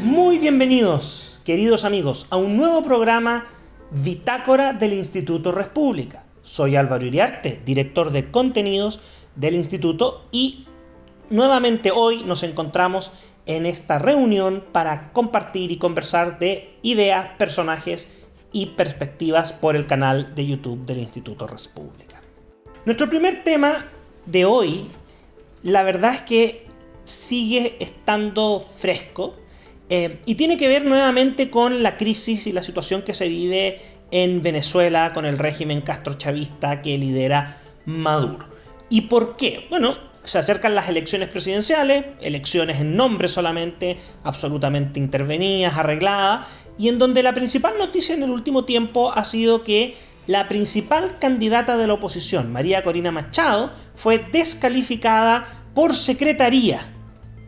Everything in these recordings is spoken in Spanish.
Muy bienvenidos, queridos amigos, a un nuevo programa Bitácora del Instituto Respública. Soy Álvaro Iriarte, director de contenidos del Instituto, y nuevamente hoy nos encontramos en esta reunión para compartir y conversar de ideas, personajes y perspectivas por el canal de YouTube del Instituto Respública. Nuestro primer tema de hoy, la verdad es que sigue estando fresco y tiene que ver nuevamente con la crisis y la situación que se vive en Venezuela con el régimen castrochavista que lidera Maduro. ¿Y por qué? Bueno, se acercan las elecciones presidenciales, elecciones en nombre solamente, absolutamente intervenidas, arregladas, y en donde la principal noticia en el último tiempo ha sido que la principal candidata de la oposición, María Corina Machado, fue descalificada por secretaría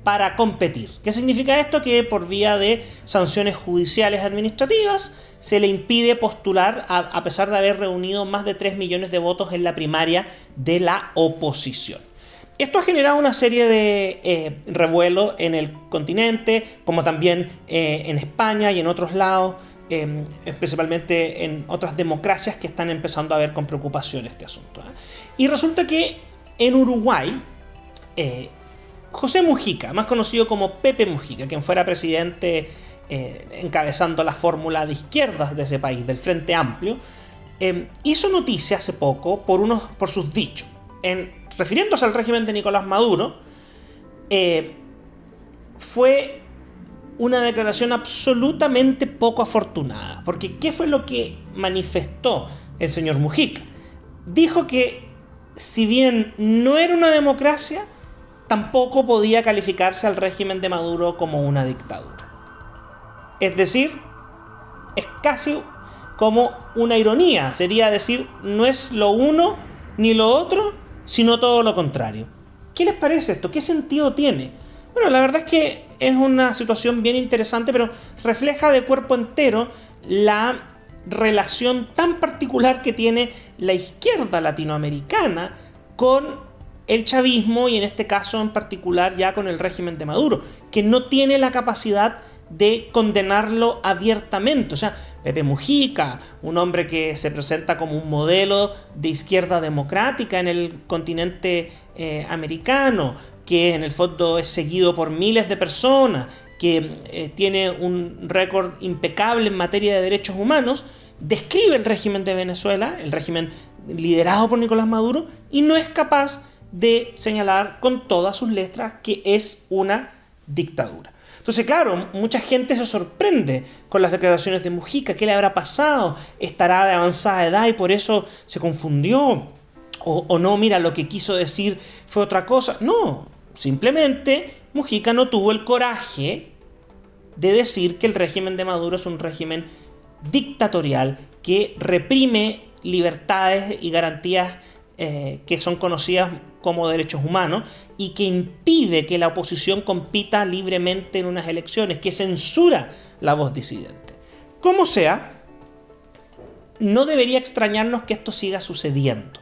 para competir. ¿Qué significa esto? Que por vía de sanciones judiciales administrativas se le impide postular a pesar de haber reunido más de 3 millones de votos en la primaria de la oposición. Esto ha generado una serie de revuelos en el continente, como también en España y en otros lados, principalmente en otras democracias que están empezando a ver con preocupación este asunto. Y resulta que en Uruguay, José Mujica, más conocido como Pepe Mujica, quien fuera presidente encabezando la fórmula de izquierdas de ese país, del Frente Amplio, hizo noticia hace poco por sus dichos. Refiriéndose al régimen de Nicolás Maduro, fue una declaración absolutamente poco afortunada. Porque ¿qué fue lo que manifestó el señor Mujica? Dijo que si bien no era una democracia, tampoco podía calificarse al régimen de Maduro como una dictadura. Es decir, es casi como una ironía. Sería decir, no es lo uno ni lo otro, sino todo lo contrario. ¿Qué les parece esto? ¿Qué sentido tiene? Bueno, la verdad es que es una situación bien interesante, pero refleja de cuerpo entero la relación tan particular que tiene la izquierda latinoamericana con el chavismo y en este caso en particular ya con el régimen de Maduro, que no tiene la capacidad de condenarlo abiertamente. O sea, Pepe Mujica, un hombre que se presenta como un modelo de izquierda democrática en el continente americano, que en el fondo es seguido por miles de personas, que tiene un récord impecable en materia de derechos humanos, describe el régimen de Venezuela, el régimen liderado por Nicolás Maduro, y no es capaz de señalar con todas sus letras que es una dictadura. Entonces, claro, mucha gente se sorprende con las declaraciones de Mujica. ¿Qué le habrá pasado? ¿Estará de avanzada edad y por eso se confundió? ¿O no, mira, lo que quiso decir fue otra cosa? No, simplemente Mujica no tuvo el coraje de decir que el régimen de Maduro es un régimen dictatorial que reprime libertades y garantías que son conocidas como derechos humanos y que impide que la oposición compita libremente en unas elecciones, que censura la voz disidente. Como sea, no debería extrañarnos que esto siga sucediendo.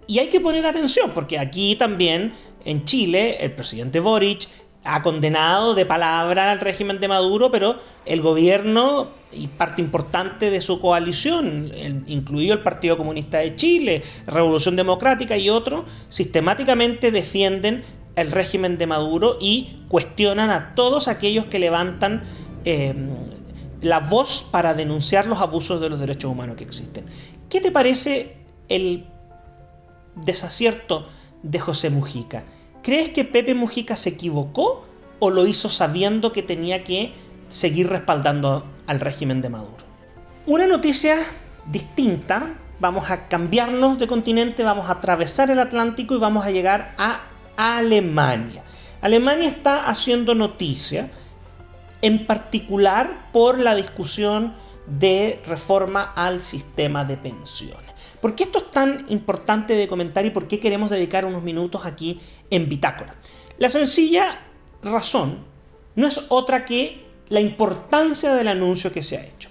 Y hay que poner atención, porque aquí también, en Chile, el presidente Boric ha condenado de palabra al régimen de Maduro, pero el gobierno y parte importante de su coalición, incluido el Partido Comunista de Chile, Revolución Democrática y otros, sistemáticamente defienden el régimen de Maduro y cuestionan a todos aquellos que levantan la voz para denunciar los abusos de los derechos humanos que existen. ¿Qué te parece el desacierto de José Mujica? ¿Crees que Pepe Mujica se equivocó o lo hizo sabiendo que tenía que seguir respaldando al régimen de Maduro? Una noticia distinta, vamos a cambiarnos de continente, vamos a atravesar el Atlántico y vamos a llegar a Alemania. Alemania está haciendo noticia, en particular por la discusión de reforma al sistema de pensiones. ¿Por qué esto es tan importante de comentar y por qué queremos dedicar unos minutos aquí en Bitácora? La sencilla razón no es otra que la importancia del anuncio que se ha hecho.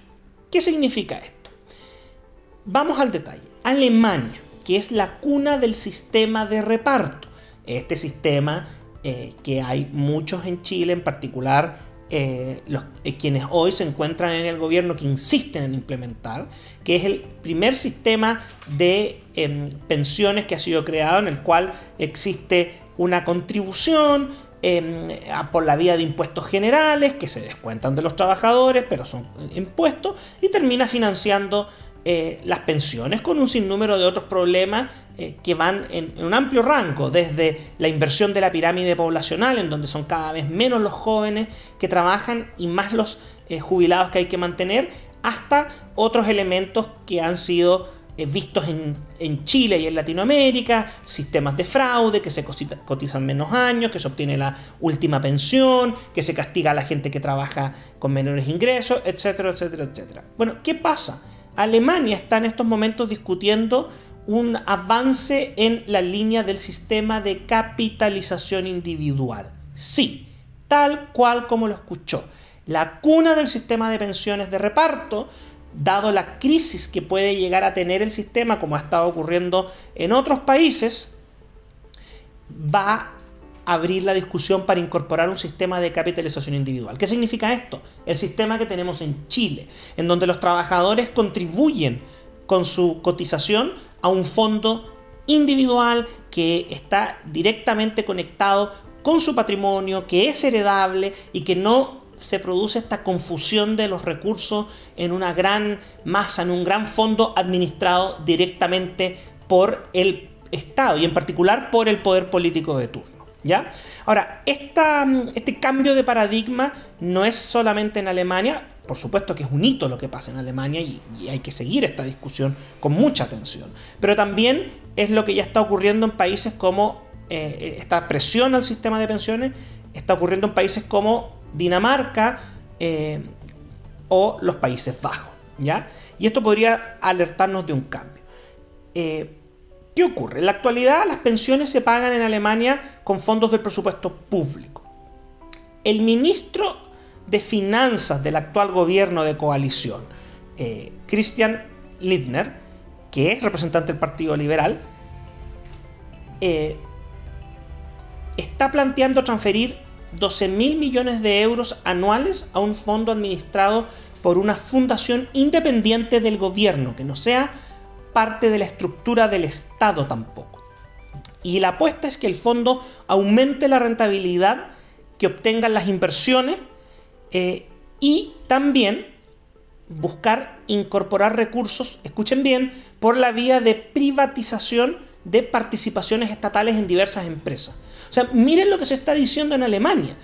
¿Qué significa esto? Vamos al detalle. Alemania, que es la cuna del sistema de reparto, este sistema que hay muchos en Chile, en particular quienes hoy se encuentran en el gobierno que insisten en implementar, que es el primer sistema de pensiones que ha sido creado, en el cual existe una contribución por la vía de impuestos generales que se descuentan de los trabajadores, pero son impuestos, y termina financiando las pensiones con un sinnúmero de otros problemas que van en un amplio rango, desde la inversión de la pirámide poblacional, en donde son cada vez menos los jóvenes que trabajan y más los jubilados que hay que mantener, hasta otros elementos que han sido vistos en Chile y en Latinoamérica, sistemas de fraude, que se cotizan menos años, que se obtiene la última pensión, que se castiga a la gente que trabaja con menores ingresos, etcétera, etcétera, etcétera. Bueno, ¿qué pasa? Alemania está en estos momentos discutiendo un avance en la línea del sistema de capitalización individual. Sí, tal cual como lo escuchó. La cuna del sistema de pensiones de reparto, dado la crisis que puede llegar a tener el sistema, como ha estado ocurriendo en otros países, va a abrir la discusión para incorporar un sistema de capitalización individual. ¿Qué significa esto? El sistema que tenemos en Chile, en donde los trabajadores contribuyen con su cotización a un fondo individual que está directamente conectado con su patrimonio, que es heredable y que no se produce esta confusión de los recursos en una gran masa, en un gran fondo administrado directamente por el Estado y en particular por el poder político de turno. ¿Ya? Ahora, este cambio de paradigma no es solamente en Alemania. Por supuesto que es un hito lo que pasa en Alemania y hay que seguir esta discusión con mucha atención. Pero también es lo que ya está ocurriendo en países como esta presión al sistema de pensiones está ocurriendo en países como Dinamarca o los Países Bajos, ¿ya? Y esto podría alertarnos de un cambio. ¿Qué ocurre? En la actualidad las pensiones se pagan en Alemania con fondos del presupuesto público. El ministro de Finanzas del actual gobierno de coalición, Christian Lindner, que es representante del Partido Liberal, está planteando transferir 12.000 millones de euros anuales a un fondo administrado por una fundación independiente del gobierno, que no sea parte de la estructura del Estado tampoco. Y la apuesta es que el fondo aumente la rentabilidad que obtengan las inversiones y también buscar incorporar recursos, escuchen bien, por la vía de privatización de participaciones estatales en diversas empresas. O sea, miren lo que se está diciendo en Alemania,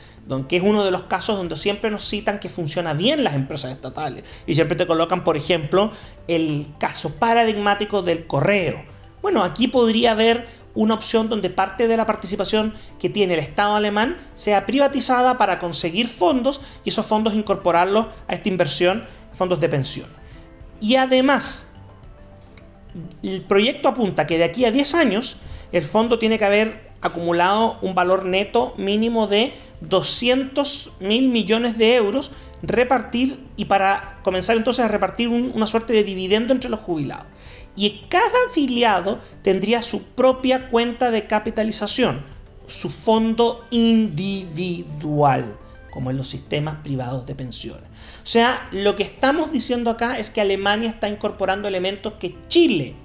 que es uno de los casos donde siempre nos citan que funciona bien las empresas estatales y siempre te colocan, por ejemplo, el caso paradigmático del correo. Bueno, aquí podría haber una opción donde parte de la participación que tiene el Estado alemán sea privatizada para conseguir fondos y esos fondos incorporarlos a esta inversión, fondos de pensión. Y además, el proyecto apunta que de aquí a 10 años el fondo tiene que haber acumulado un valor neto mínimo de 200.000 millones de euros, repartir y para comenzar entonces a repartir una suerte de dividendo entre los jubilados. Y cada afiliado tendría su propia cuenta de capitalización, su fondo individual, como en los sistemas privados de pensiones. O sea, lo que estamos diciendo acá es que Alemania está incorporando elementos que Chile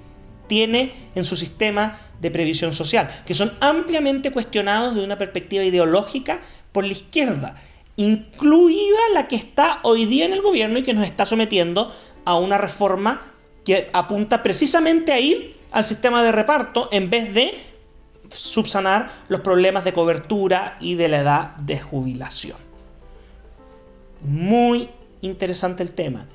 tiene en su sistema de previsión social, que son ampliamente cuestionados desde una perspectiva ideológica por la izquierda, incluida la que está hoy día en el gobierno y que nos está sometiendo a una reforma que apunta precisamente a ir al sistema de reparto en vez de subsanar los problemas de cobertura y de la edad de jubilación. Muy interesante el tema.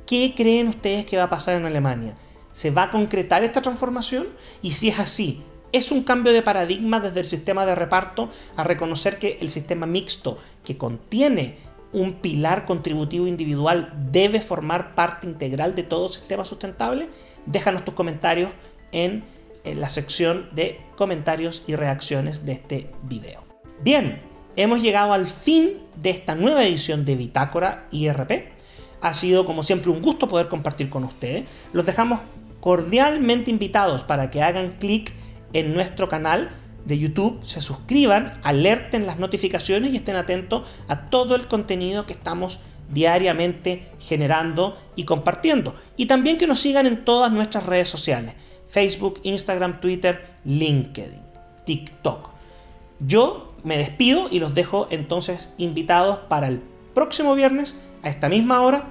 ¿Qué creen ustedes que va a pasar en Alemania? ¿Se va a concretar esta transformación? Y si es así, ¿es un cambio de paradigma desde el sistema de reparto a reconocer que el sistema mixto, que contiene un pilar contributivo individual, debe formar parte integral de todo sistema sustentable? Déjanos tus comentarios en la sección de comentarios y reacciones de este video. Bien, hemos llegado al fin de esta nueva edición de Bitácora IRP. Ha sido como siempre un gusto poder compartir con ustedes. Los dejamos cordialmente invitados para que hagan clic en nuestro canal de YouTube se suscriban, alerten las notificaciones y estén atentos a todo el contenido que estamos diariamente generando y compartiendo. Y también que nos sigan en todas nuestras redes sociales: Facebook, Instagram, Twitter, LinkedIn, TikTok. Yo me despido y los dejo entonces invitados para el próximo viernes a esta misma hora,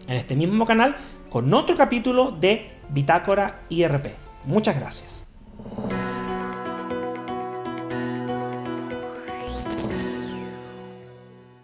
en este mismo canal, con otro capítulo de Bitácora IRP. Muchas gracias.